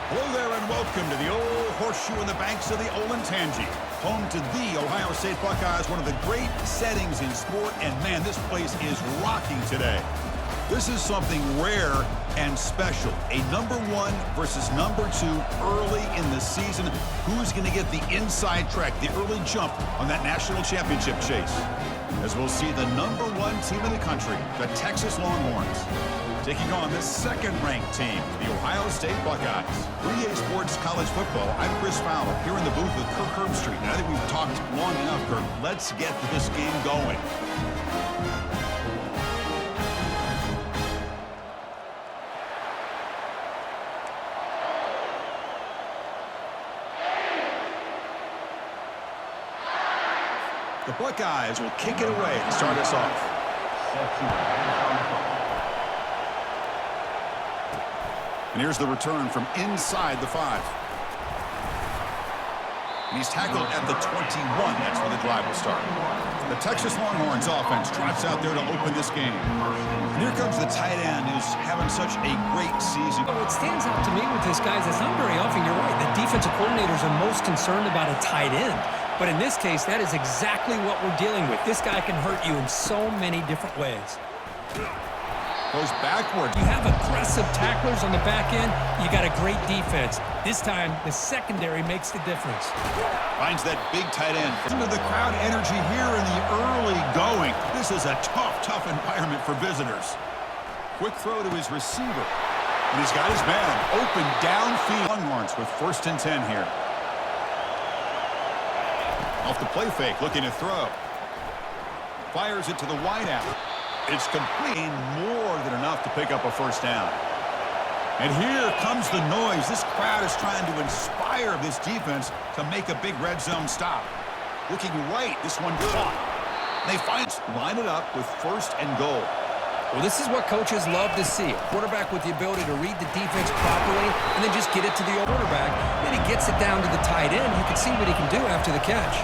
Hello there and welcome to the old horseshoe in the banks of the Olentangy. Home to the Ohio State Buckeyes, one of the great settings in sport, and man, this place is rocking today. This is something rare and special. A number 1 versus number 2 early in the season. Who's going to get the inside track, the early jump on that national championship chase? As we'll see the number 1 team in the country, the Texas Longhorns, taking on the second-ranked team, the Ohio State Buckeyes. 3A Sports College Football, I'm Chris Fowler, here in the booth with Kirk Herbstreit. And I think we've talked long enough, Kirk. Let's get this game going. The Buckeyes will kick it away to start us off. And here's the return from inside the 5. And he's tackled at the 21. That's where the drive will start. The Texas Longhorns offense trots out there to open this game. And here comes the tight end who's having such a great season. What stands out to me with this, guys, is not very often, you're right, the defensive coordinators are most concerned about a tight end. But in this case, that is exactly what we're dealing with. This guy can hurt you in so many different ways. Goes backward. You have aggressive tacklers on the back end. You got a great defense. This time, the secondary makes the difference. Finds that big tight end. Listen to the crowd energy here in the early going. This is a tough environment for visitors. Quick throw to his receiver. And he's got his man open downfield. Longhorns with 1st and 10 here. Off the play fake, looking to throw. Fires it to the wideout. It's complete, more than enough to pick up a 1st down. And here comes the noise. This crowd is trying to inspire this defense to make a big red zone stop. Looking right, this one caught. They line it up with 1st and goal. Well, this is what coaches love to see. A quarterback with the ability to read the defense properly and then just get it to the quarterback. Then he gets it down to the tight end. You can see what he can do after the catch.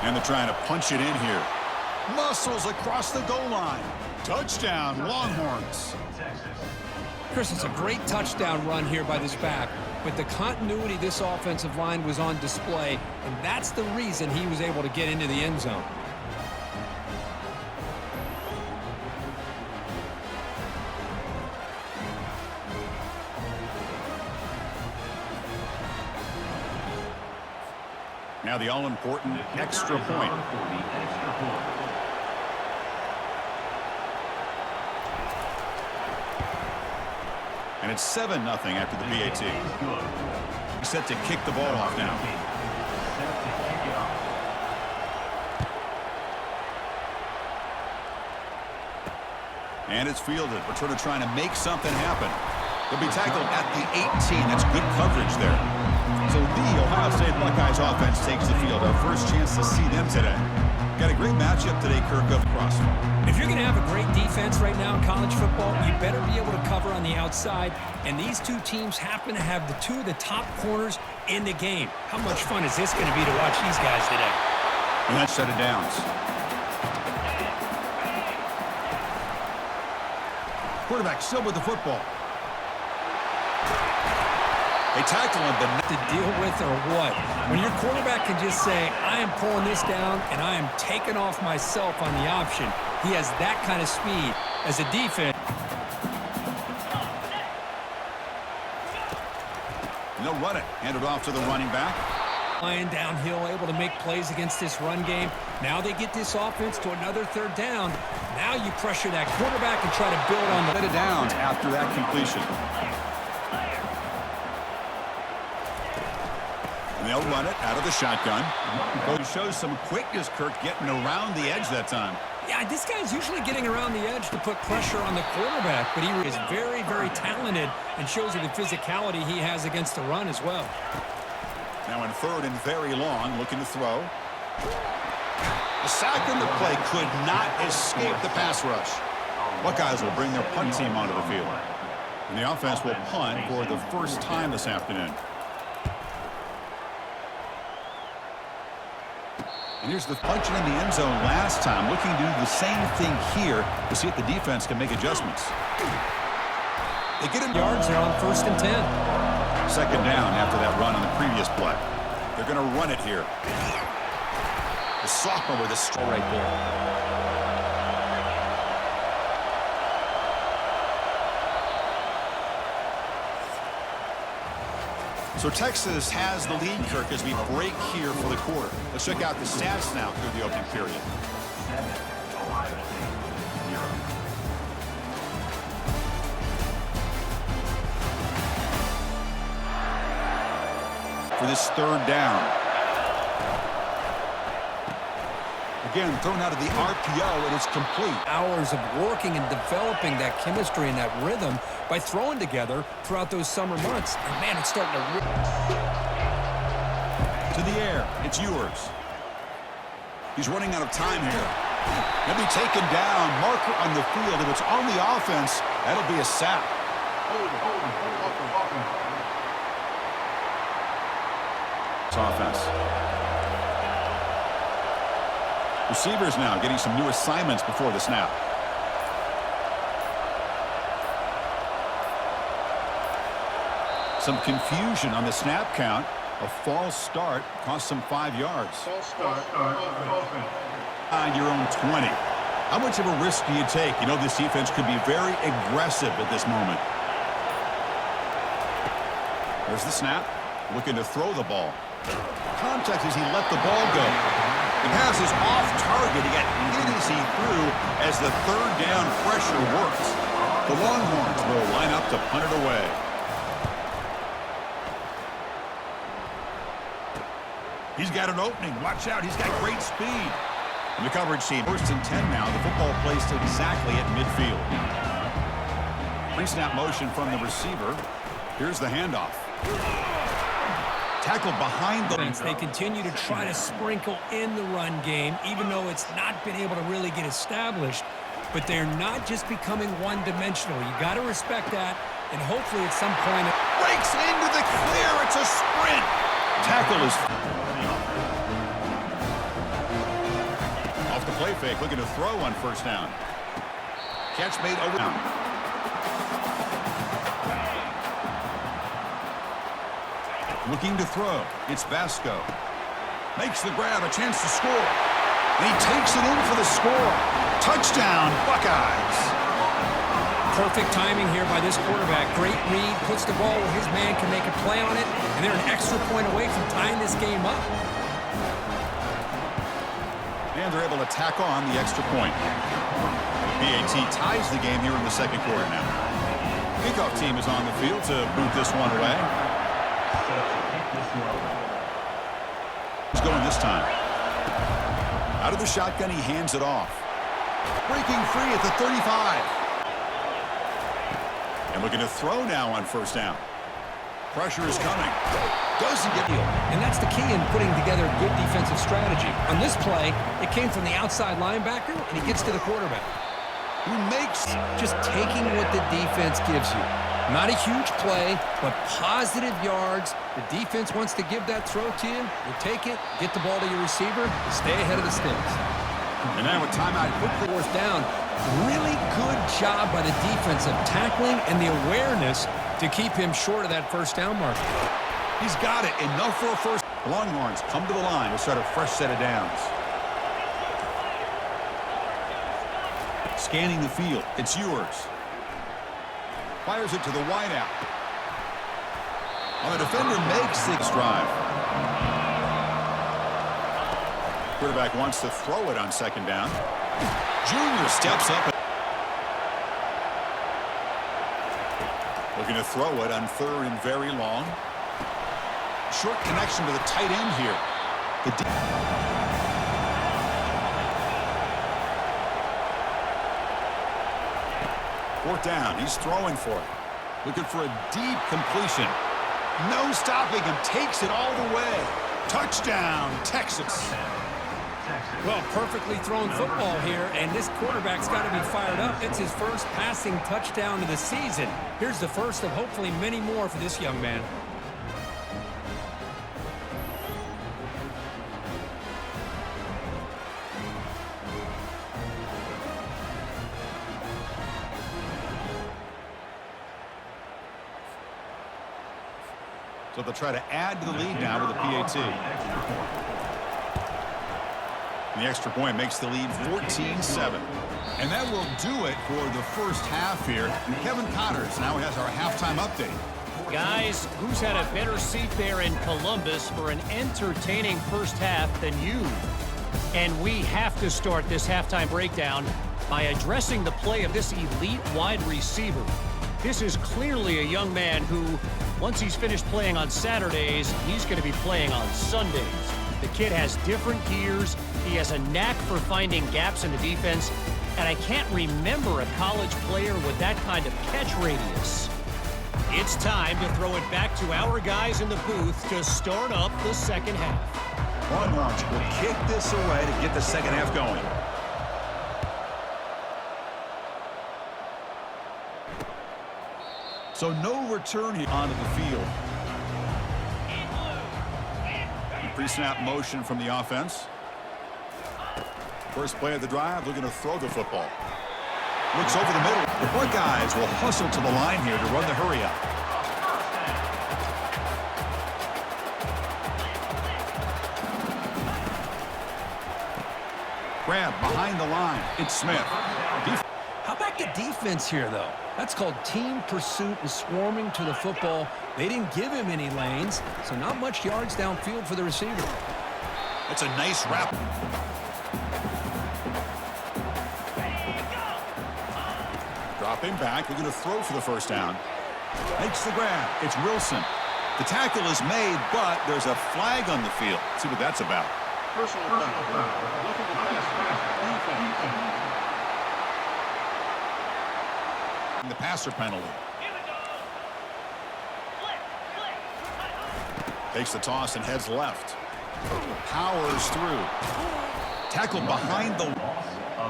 And they're trying to punch it in here. Muscles across the goal line. Touchdown, Longhorns. Chris, it's a great touchdown run here by this back. But the continuity this offensive line was on display, and that's the reason he was able to get into the end zone. Now the all-important extra point. And it's 7-0 after the PAT. He's set to kick the ball off now. And it's fielded. Returner trying to make something happen. He'll be tackled at the 18. That's good coverage there. So the Ohio State Buckeyes offense takes the field. Our first chance to see them today. Got a great matchup today, Kirk, up across. If you're going to have a great defense right now in college football, you better be able to cover on the outside. And these two teams happen to have the 2 of the top corners in the game. How much fun is this going to be to watch these guys today? And that set of downs. Quarterback still with the football. They tackle him, but to deal with or what? When your quarterback can just say, I am pulling this down and I am taking off myself on the option. He has that kind of speed as a defense. And they'll run it. Hand it off to the running back. Flying downhill, able to make plays against this run game. Now they get this offense to another 3rd down. Now you pressure that quarterback and try to build on the downs after that completion. And they'll run it out of the shotgun. He shows some quickness, Kirk, getting around the edge that time. Yeah, this guy's usually getting around the edge to put pressure on the quarterback, but he is very, very talented and shows you the physicality he has against the run as well. Now in 3rd and very long, looking to throw. The sack in the play could not escape the pass rush. Buckeyes will bring their punt team onto the field. And the offense will punt for the first time this afternoon. And here's the punching in the end zone last time. Looking to do the same thing here to see if the defense can make adjustments. They get him yards. They're on 1st and 10. Second down after that run on the previous play. They're going to run it here. The sophomore with a strike right there. So Texas has the lead, Kirk, as we break here for the quarter. Let's check out the stats now through the opening period. For this third down. Again, thrown out of the RPO, and it's complete. Hours of working and developing that chemistry and that rhythm by throwing together throughout those summer months. And man, it's starting to to the air. It's yours. He's running out of time here. He'll be taken down. Marker on the field. If it's on the offense, that'll be a sack. It's offense. Receivers now getting some new assignments before the snap. Some confusion on the snap count. A false start cost them 5 yards. On your own 20. How much of a risk do you take? You know, this defense could be very aggressive at this moment. There's the snap. Looking to throw the ball. Contact as he let the ball go. The pass is off target. He got hit as he threw as the third down pressure works. The Longhorns will line up to punt it away. He's got an opening. Watch out. He's got great speed. And the coverage team. 1st and 10 now. The football placed exactly at midfield. Pre-snap motion from the receiver. Here's the handoff. Tackled behind the... They continue to try to sprinkle in the run game, even though it's not been able to really get established. But they're not just becoming one-dimensional. You got to respect that, and hopefully at some point... It breaks into the clear. It's a sprint. Tackle is... Off the play fake, looking to throw on first down. Catch made over... Looking to throw. It's Vasco. Makes the grab, a chance to score. And he takes it in for the score. Touchdown, Buckeyes. Perfect timing here by this quarterback. Great read, puts the ball where his man can make a play on it, and they're an extra point away from tying this game up. And they're able to tack on the extra point. BAT ties the game here in the second quarter now. Kickoff team is on the field to boot this one away. He's going this time. Out of the shotgun, he hands it off. Breaking free at the 35. And looking to throw now on first down. Pressure is coming. Doesn't get... And that's the key in putting together good defensive strategy. On this play, it came from the outside linebacker, and he gets to the quarterback. Who makes... Just taking what the defense gives you. Not a huge play, but positive yards. The defense wants to give that throw to you. You take it, get the ball to your receiver, stay ahead of the sticks. And now with timeout, quickly fourth down. Really good job by the defense of tackling and the awareness to keep him short of that first down mark. He's got it. Enough for a first. The Longhorns come to the line to start a fresh set of downs. Scanning the field. It's yours. Fires it to the wideout. The defender makes the drive. Quarterback wants to throw it on second down. Junior steps up. Looking to throw it on third and very long. Short connection to the tight end here. Fourth down. He's throwing for it. Looking for a deep completion. No stopping him. Takes it all the way. Touchdown, Texas. Well, perfectly thrown football here, and this quarterback's got to be fired up. It's his first passing touchdown of the season. Here's the first of hopefully many more for this young man. So they'll try to add to the lead now with a PAT. And the extra point makes the lead 14-7. And that will do it for the first half here. Kevin Cotters now has our halftime update. Guys, who's had a better seat there in Columbus for an entertaining first half than you? And we have to start this halftime breakdown by addressing the play of this elite wide receiver. This is clearly a young man who, once he's finished playing on Saturdays, he's going to be playing on Sundays. The kid has different gears. He has a knack for finding gaps in the defense. And I can't remember a college player with that kind of catch radius. It's time to throw it back to our guys in the booth to start up the second half. Longhorns will kick this away to get the second half going. So no return here onto the field. Pre-snap motion from the offense. First play of the drive, looking to throw the football. Looks over the middle. The Buckeyes will hustle to the line here to run the hurry up. Grab behind the line. It's Smith. How about the defense here, though? That's called team pursuit and swarming to the football. They didn't give him any lanes, so not much yards downfield for the receiver. That's a nice wrap. Dropping back, looking to throw for the first down. Makes the grab. It's Wilson. The tackle is made, but there's a flag on the field. Let's see what that's about. Personal The passer penalty. Takes the toss and heads left. Powers through. Tackled behind the...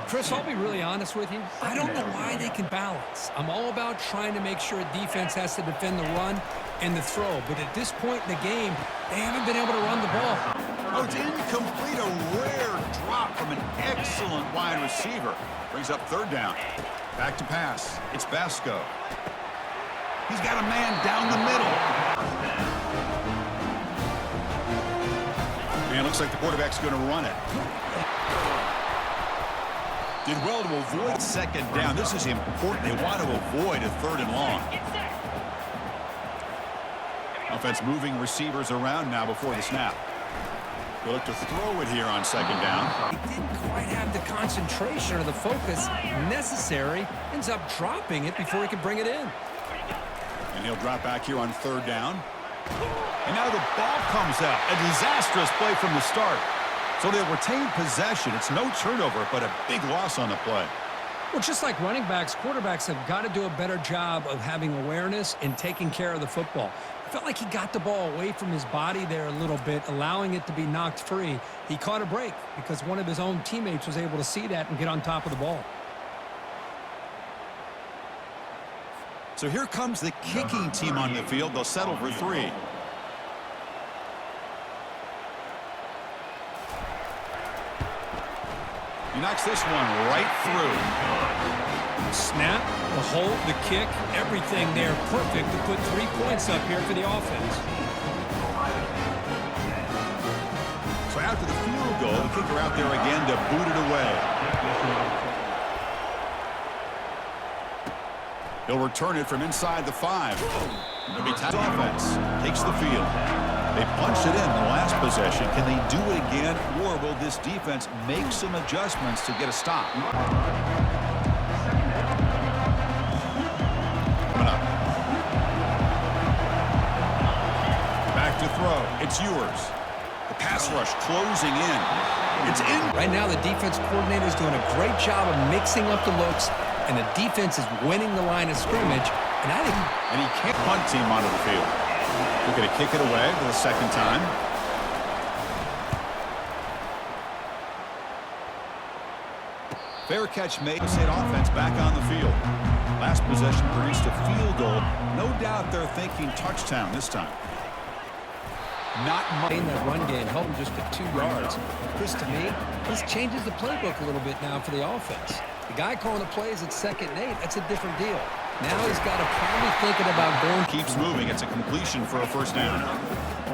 Chris, I'll be really honest with you. I don't know why they can balance. I'm all about trying to make sure defense has to defend the run and the throw. But at this point in the game, they haven't been able to run the ball. Oh, it's incomplete. A rare drop from an excellent wide receiver. Brings up third down. Back to pass. It's Basco. He's got a man down the middle. And it looks like the quarterback's going to run it. Did well to avoid second down. This is important. They want to avoid a third and long. Offense moving receivers around now before the snap. They look to throw it here on second down. He didn't quite have the concentration or the focus necessary. Ends up dropping it before he can bring it in. And he'll drop back here on third down. And now the ball comes out. A disastrous play from the start. So they'll retain possession. It's no turnover, but a big loss on the play. Well, just like running backs, quarterbacks have got to do a better job of having awareness and taking care of the football. I felt like he got the ball away from his body there a little bit, allowing it to be knocked free. He caught a break because one of his own teammates was able to see that and get on top of the ball. So here comes the kicking team on the field. They'll settle for three. He knocks this one right through. Snap, the hold, the kick, everything there perfect to put 3 points up here for the offense. So after the field goal, the kicker out there again to boot it away. He'll return it from inside the 5. It'll be tight. Offense takes the field. They punched it in the last possession. Can they do it again, or will this defense make some adjustments to get a stop? Coming up. Back to throw. It's yours. The pass rush closing in. It's in. Right now, the defense coordinator is doing a great job of mixing up the looks, and the defense is winning the line of scrimmage. And he can't punt team onto the field. We're going to kick it away for the second time. Fair catch made. State offense back on the field. Last possession produced a field goal. No doubt they're thinking touchdown this time. Not much. In that run game, held him just at 2 yards. Chris, to me, this changes the playbook a little bit now for the offense. The guy calling the plays at 2nd and 8, that's a different deal. Now he's got to probably thinking about going. Keeps moving. It's a completion for a first down.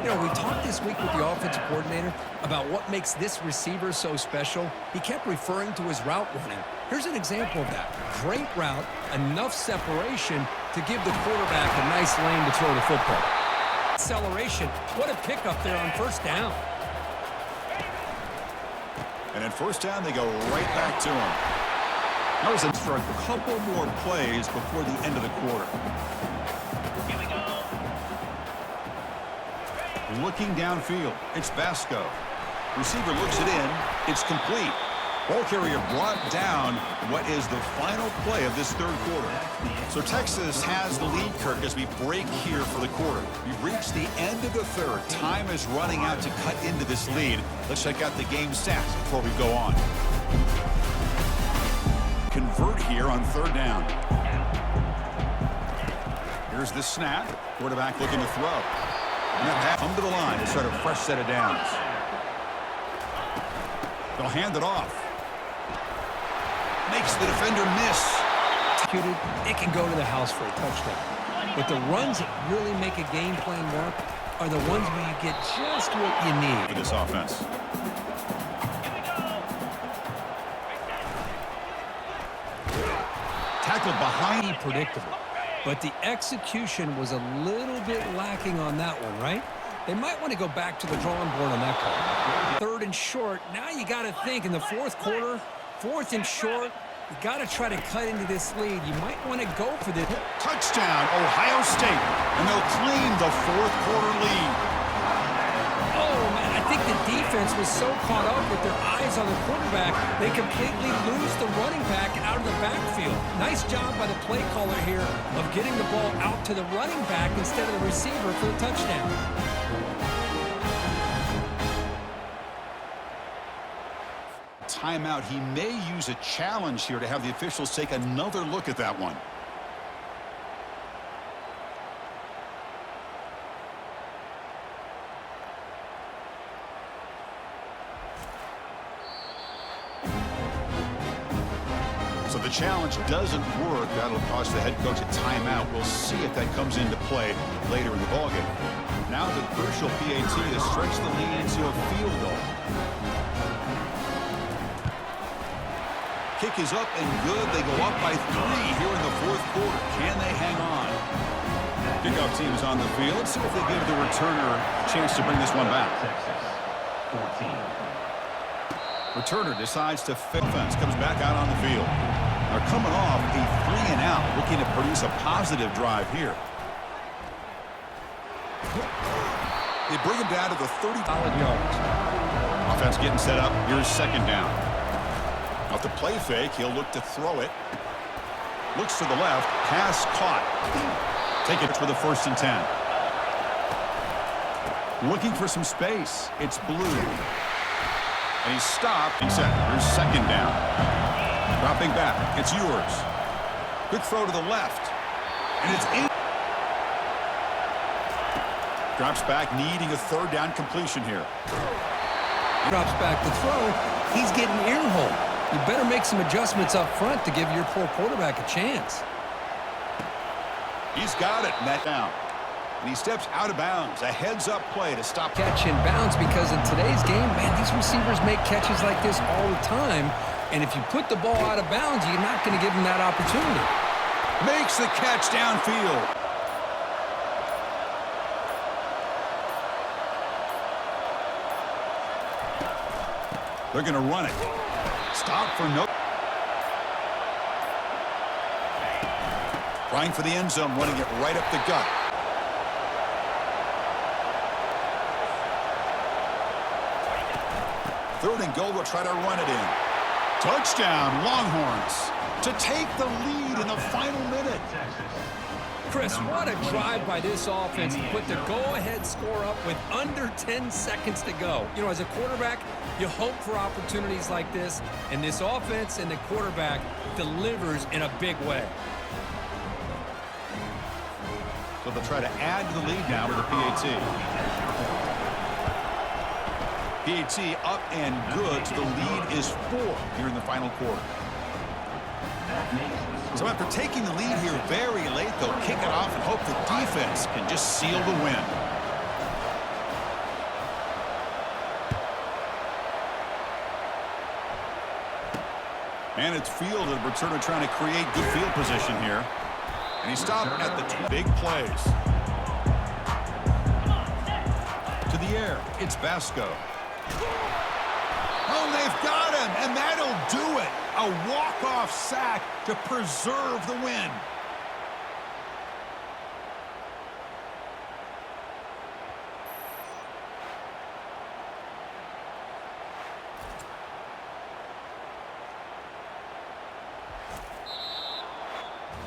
You know, we talked this week with the offensive coordinator about what makes this receiver so special. He kept referring to his route running. Here's an example of that. Great route, enough separation to give the quarterback a nice lane to throw the football. Acceleration. What a pickup there on first down. And at first down, they go right back to him. That was for a couple more plays before the end of the quarter. Looking downfield, it's Basco. Receiver looks it in. It's complete. Ball carrier brought down. What is the final play of this third quarter? So Texas has the lead, Kirk, as we break here for the quarter. We've reached the end of the third. Time is running out to cut into this lead. Let's check out the game stats before we go on. Convert here on third down. Here's the snap. Quarterback looking to throw. And that pass come to the line to start a fresh set of downs. They'll hand it off. Makes the defender miss. It can go to the house for a touchdown. But the runs that really make a game plan work are the ones where you get just what you need. For this offense. Tackled behind. Predictable. But the execution was a little bit lacking on that one, right? They might want to go back to the drawing board on that call. Third and short. Now you got to think in the fourth quarter, fourth and short, you got to try to cut into this lead. You might want to go for this. Touchdown, Ohio State. And they'll claim the fourth quarter lead. Oh, man, I think the defense was so caught up with their eyes on the quarterback, they completely lose the running back out of the backfield. Nice job by the play caller here of getting the ball out to the running back instead of the receiver for the touchdown. Timeout. He may use a challenge here to have the officials take another look at that one. So the challenge doesn't work. That'll cost the head coach a timeout. We'll see if that comes into play later in the ballgame. Now the crucial PAT to stretch the lead into a field goal. Kick is up and good. They go up by 3 here in the fourth quarter. Can they hang on? Kickoff team is on the field. Let's see if they give the returner a chance to bring this one back. Returner decides to fix fence. Comes back out on the field. They're coming off a 3 and out, looking to produce a positive drive here. They bring him down to the 30. Solid yards. Offense getting set up. Here's second down. Off the play fake, he'll look to throw it. Looks to the left. Pass caught. Take it for the 1st and 10. Looking for some space. It's Blue. And he's stopped. He's set. Here's second down. Dropping back. It's yours. Good throw to the left. And it's in. Drops back, needing a third down completion here. Drops back to throw. He's getting ear-hole. You better make some adjustments up front to give your poor quarterback a chance. He's got it. Net down. And he steps out of bounds. A heads-up play to stop. Catch in bounds because in today's game, man, these receivers make catches like this all the time. And if you put the ball out of bounds, you're not going to give them that opportunity. Makes the catch downfield. They're going to run it. Stop for no. Trying for the end zone, running it right up the gut. Third and goal, we'll try to run it in. Touchdown, Longhorns, to take the lead in the final minute. Chris, what a drive by this offense to put the go-ahead score up with under 10 seconds to go. You know, as a quarterback, you hope for opportunities like this, and this offense and the quarterback delivers in a big way. So they'll try to add to the lead now with the PAT. PAT up and good, so the lead is 4 here in the final quarter. That makes the So after taking the lead here very late, they'll kick it off and hope the defense can just seal the win. And it's fielded. Returner trying to create good field position here. And he stopped at the big plays. To the air, it's Vasco. Oh, they've got him, and that'll do it. A walk-off sack to preserve the win.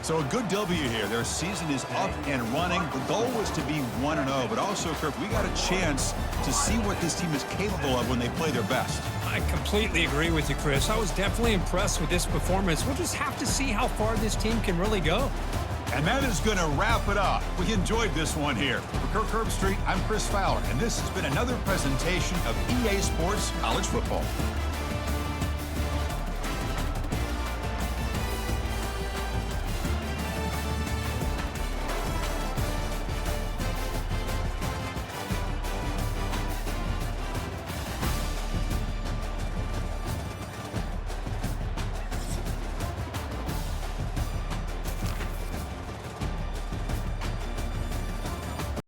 So a good W here. Their season is up and running. The goal was to be 1-0, but also, Kirk, we got a chance to see what this team is capable of when they play their best. I completely agree with you, Chris. I was definitely impressed with this performance. We'll just have to see how far this team can really go. And that is going to wrap it up. We enjoyed this one here. For Kirk Herbstreit, I'm Chris Fowler, and this has been another presentation of EA Sports College Football.